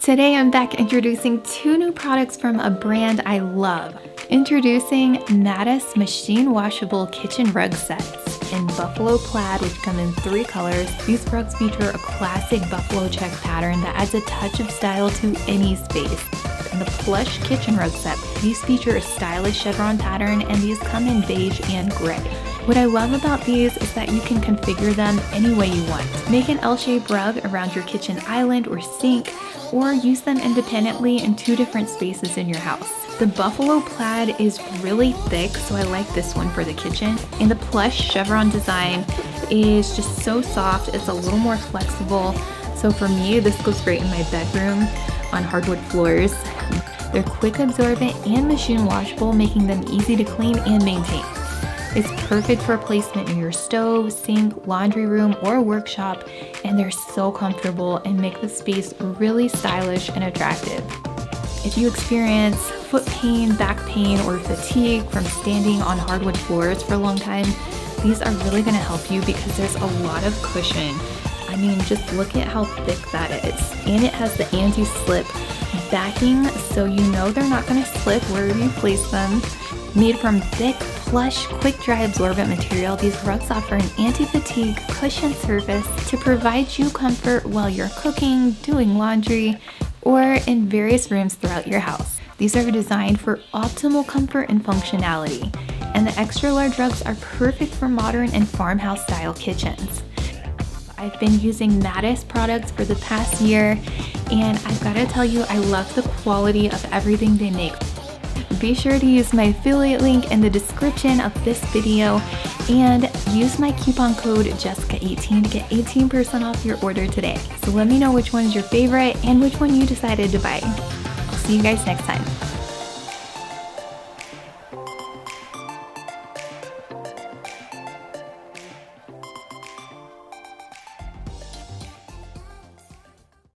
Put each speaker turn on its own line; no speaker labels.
Today I'm back introducing two new products from a brand I love. Introducing MATACE machine washable kitchen rug sets in buffalo plaid, which come in 3 colors. These rugs feature a classic buffalo check pattern that adds a touch of style to any space. In the plush kitchen rug set, these feature a stylish chevron pattern, and these come in beige and gray. What I love about these is that you can configure them any way you want. Make an L-shaped rug around your kitchen island or sink, or use them independently in 2 different spaces in your house. The buffalo plaid is really thick, so I like this one for the kitchen. And the plush chevron design is just so soft, it's a little more flexible. So for me, this goes great in my bedroom on hardwood floors. They're quick absorbent and machine washable, making them easy to clean and maintain. It's perfect for placement in your stove, sink, laundry room, or workshop, and they're so comfortable and make the space really stylish and attractive. If you experience foot pain, back pain, or fatigue from standing on hardwood floors for a long time, these are really going to help you because there's a lot of cushion. I mean, just look at how thick that is. And it has the anti-slip backing, so you know they're not going to slip wherever you place them. Made from thick, plush, quick-dry absorbent material, these rugs offer an anti-fatigue cushion surface to provide you comfort while you're cooking, doing laundry, or in various rooms throughout your house. These are designed for optimal comfort and functionality, and the extra large rugs are perfect for modern and farmhouse style kitchens. I've been using MATACE products for the past year, and I've got to tell you, I love the quality of everything they make. Be sure to use my affiliate link in the description of this video and use my coupon code Jessica18 to get 18% off your order today. So let me know which one is your favorite and which one you decided to buy. I'll see you guys next time.